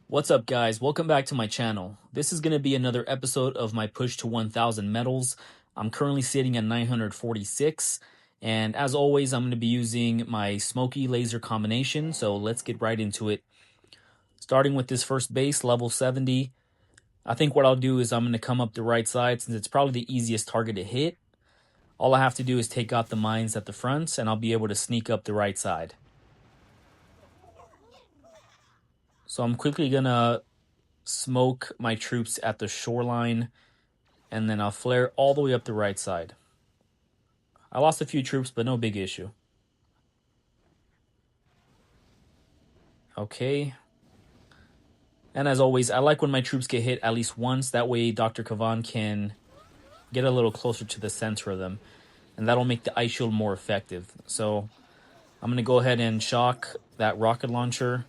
What's up, guys? Welcome back to my channel. This is going to be another episode of my push to 1000 medals. I'm currently sitting at 946, and as always, I'm going to be using my smoky laser combination, so let's get right into it. Starting with this first base, level 70, I think what I'll do is I'm going to come up the right side since it's probably the easiest target to hit. All I have to do is take out the mines at the front, and I'll be able to sneak up the right side. So I'm quickly going to smoke my troops at the shoreline, and then I'll flare all the way up the right side. I lost a few troops, but no big issue. Okay. And as always, I like when my troops get hit at least once. That way Dr. Kavan can get a little closer to the center of them, and that'll make the ice shield more effective. So I'm going to go ahead and shock that rocket launcher.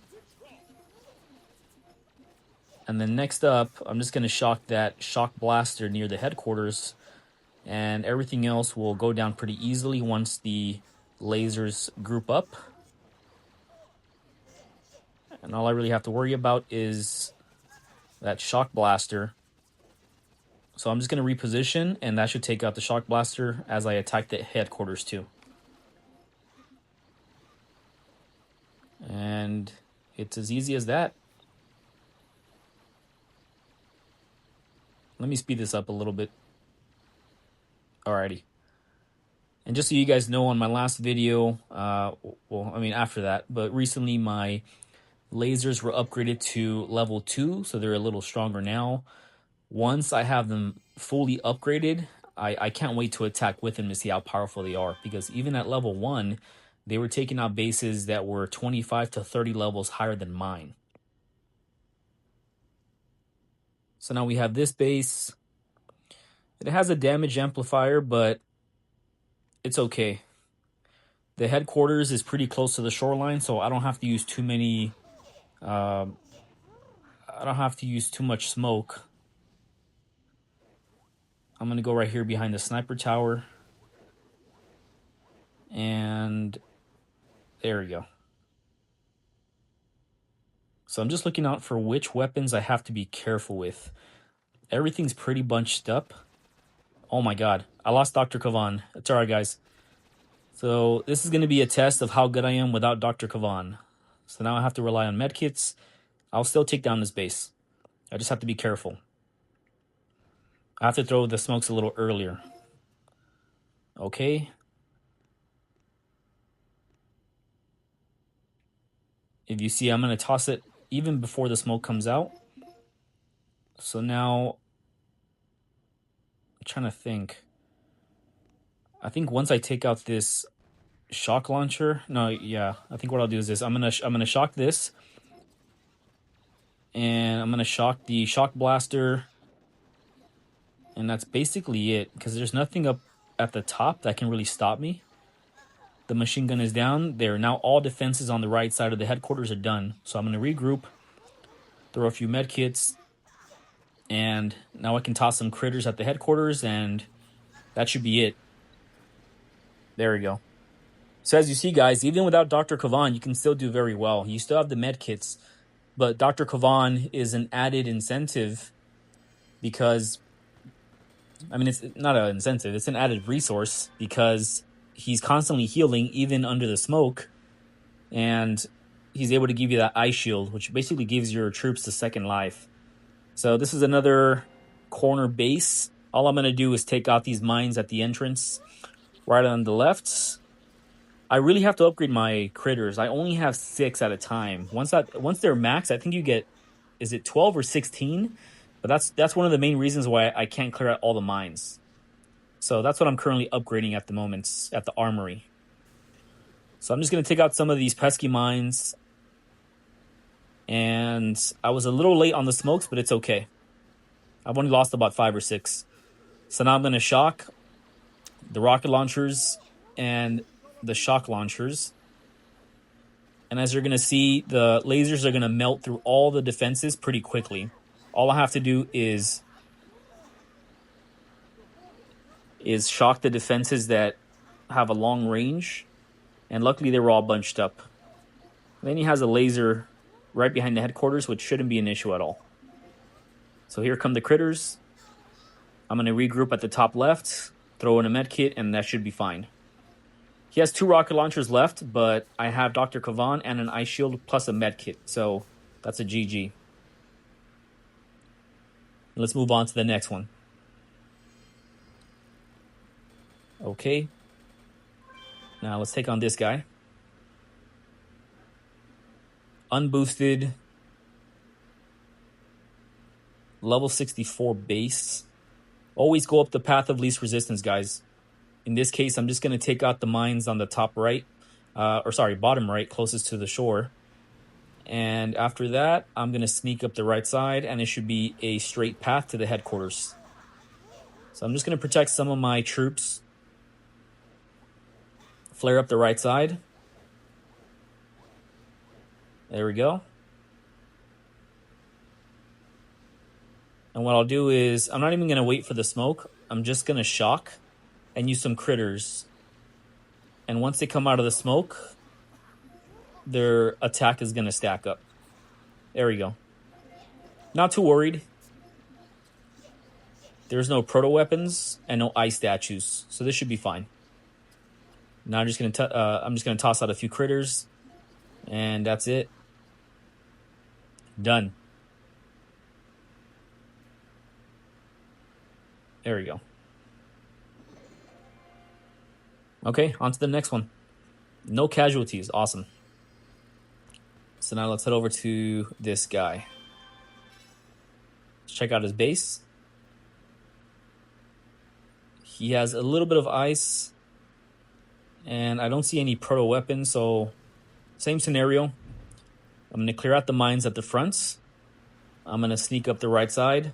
And then next up, I'm just going to shock that shock blaster near the headquarters, and everything else will go down pretty easily once the lasers group up. And all I really have to worry about is that shock blaster. So I'm just going to reposition, and that should take out the shock blaster as I attack the headquarters too. And it's as easy as that. Let me speed this up a little bit. Alrighty. And just so you guys know, on my last video, after that, but recently my lasers were upgraded to level 2, so they're a little stronger now. Once I have them fully upgraded, I can't wait to attack with them to see how powerful they are, because even at level 1, they were taking out bases that were 25 to 30 levels higher than mine. So now we have this base. It has a damage amplifier, but it's okay. The headquarters is pretty close to the shoreline, so I don't have to use too many... I don't have to use too much smoke. I'm going to go right here behind the sniper tower. And there we go. So I'm just looking out for which weapons I have to be careful with. Everything's pretty bunched up. Oh my god, I lost Dr. Kavan. It's alright, guys. So this is going to be a test of how good I am without Dr. Kavan. So now I have to rely on medkits. I'll still take down this base. I just have to be careful. I have to throw the smokes a little earlier. Okay. If you see, I'm going to toss it even before the smoke comes out. So now, I'm trying to think. I think once I take out this shock launcher, I think what I'll do is this. I'm gonna shock this, and I'm gonna shock the shock blaster, and that's basically it, because there's nothing up at the top that can really stop me. The machine gun is down there. Now all defenses on the right side of the headquarters are done. So I'm gonna regroup, throw a few med kits, and now I can toss some critters at the headquarters, and that should be it. There we go. So as you see, guys, even without Dr. Kavan, you can still do very well. You still have the med kits, but Dr. Kavan is an added incentive because, it's not an incentive, it's an added resource because he's constantly healing even under the smoke, and he's able to give you that ice shield, which basically gives your troops the second life. So this is another corner base. All I'm going to do is take out these mines at the entrance right on the left. I really have to upgrade my critters. I only have 6 at a time. Once they're max, I think you get, is it 12 or 16? But that's one of the main reasons why I can't clear out all the mines. So that's what I'm currently upgrading at the moment at the armory. So I'm just going to take out some of these pesky mines. And I was a little late on the smokes, but it's okay. I've only lost about 5 or 6. So now I'm going to shock the rocket launchers and the shock launchers. And as you're going to see, the lasers are going to melt through all the defenses pretty quickly. All I have to do is shock the defenses that have a long range. And luckily they were all bunched up. And then he has a laser right behind the headquarters, which shouldn't be an issue at all. So here come the critters. I'm going to regroup at the top left, throw in a med kit, and that should be fine. He has 2 rocket launchers left, but I have Dr. Kavan and an ice shield plus a med kit, so that's a GG. Let's move on to the next one. Okay. Now let's take on this guy. Unboosted. Level 64 base. Always go up the path of least resistance, guys. In this case, I'm just going to take out the mines on the top right. Bottom right, closest to the shore. And after that, I'm going to sneak up the right side, and it should be a straight path to the headquarters. So I'm just going to protect some of my troops. Flare up the right side. There we go. And what I'll do is, I'm not even going to wait for the smoke. I'm just going to shock and use some critters. And once they come out of the smoke, their attack is going to stack up. There we go. Not too worried. There's no proto weapons and no ice statues, so this should be fine. Now I'm just going to toss out a few critters, and that's it. Done. There we go. Okay, on to the next one. No casualties. Awesome. So now let's head over to this guy. Let's check out his base. He has a little bit of ice, and I don't see any proto weapons, so same scenario. I'm going to clear out the mines at the front. I'm going to sneak up the right side,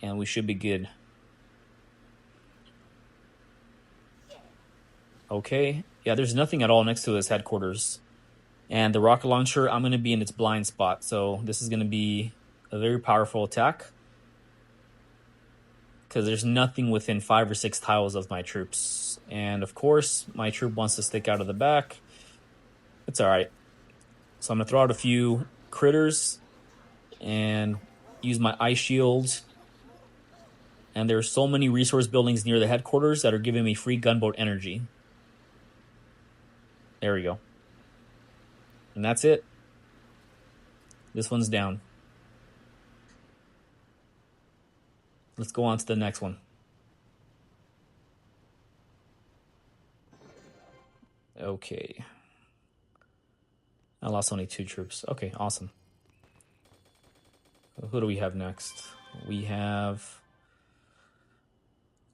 and we should be good. Okay, yeah, there's nothing at all next to his headquarters. And the rocket launcher, I'm going to be in its blind spot, so this is going to be a very powerful attack, because there's nothing within 5 or 6 tiles of my troops. And of course, my troop wants to stick out of the back. It's alright. So I'm going to throw out a few critters and use my ice shield. And there's so many resource buildings near the headquarters that are giving me free gunboat energy. There we go. And that's it. This one's down. Let's go on to the next one. Okay. I lost only 2 troops. Okay, awesome. Who do we have next? We have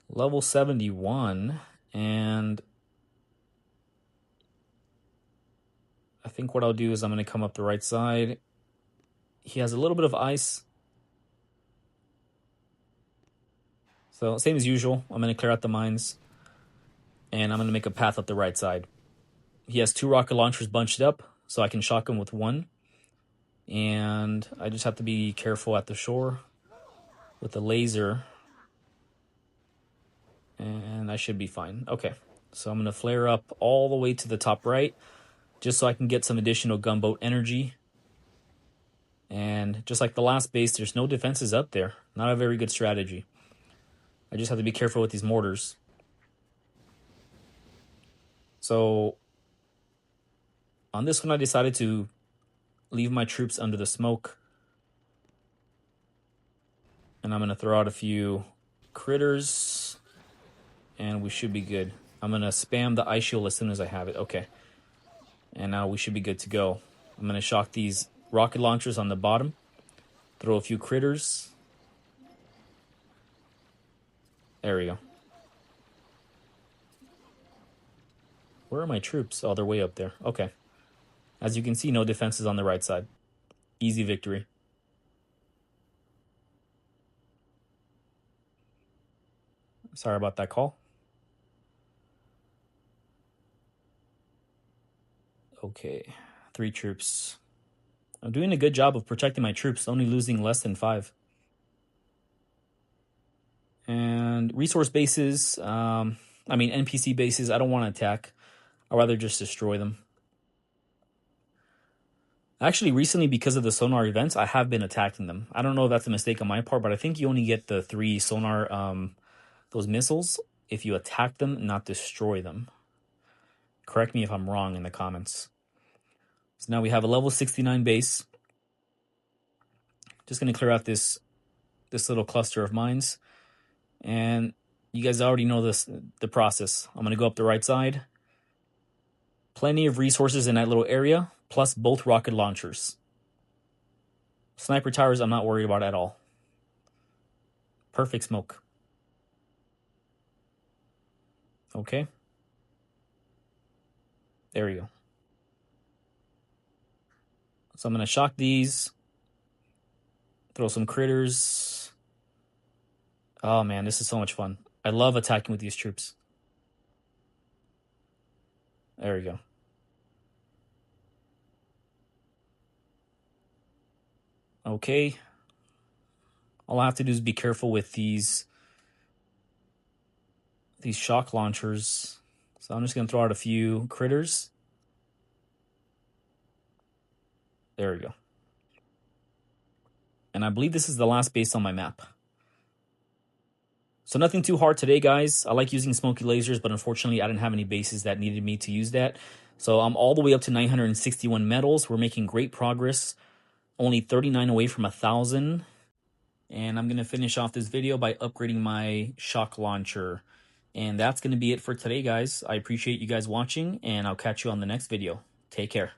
level 71, and I think what I'll do is I'm going to come up the right side. He has a little bit of ice. So same as usual, I'm going to clear out the mines, and I'm going to make a path up the right side. He has 2 rocket launchers bunched up, so I can shock him with 1. And I just have to be careful at the shore with the laser, and I should be fine. Okay, so I'm going to flare up all the way to the top right, just so I can get some additional gunboat energy. And just like the last base, there's no defenses up there. Not a very good strategy. I just have to be careful with these mortars. So on this one, I decided to leave my troops under the smoke. And I'm going to throw out a few critters, and we should be good. I'm going to spam the ice shield as soon as I have it. Okay. And now we should be good to go. I'm going to shock these rocket launchers on the bottom. Throw a few critters. There we go. Where are my troops? Oh, they're way up there. Okay. As you can see, no defenses on the right side. Easy victory. Sorry about that call. Okay, 3 troops. I'm doing a good job of protecting my troops, only losing less than 5. And resource bases, NPC bases, I don't want to attack. I'd rather just destroy them. Actually, recently, because of the sonar events, I have been attacking them. I don't know if that's a mistake on my part, but I think you only get the 3 sonar, those missiles if you attack them, not destroy them. Correct me if I'm wrong in the comments. So now we have a level 69 base. Just going to clear out this little cluster of mines. And you guys already know the process. I'm going to go up the right side. Plenty of resources in that little area, plus both rocket launchers. Sniper towers I'm not worried about at all. Perfect smoke. Okay. There we go. So I'm going to shock these. Throw some critters. Oh man, this is so much fun. I love attacking with these troops. There we go. Okay. All I have to do is be careful with these shock launchers. So I'm just going to throw out a few critters. There we go. And I believe this is the last base on my map. So nothing too hard today, guys. I like using smoky lasers, but unfortunately I didn't have any bases that needed me to use that. So I'm all the way up to 961 medals. We're making great progress. Only 39 away from 1,000. And I'm going to finish off this video by upgrading my shock launcher. And that's going to be it for today, guys. I appreciate you guys watching, and I'll catch you on the next video. Take care.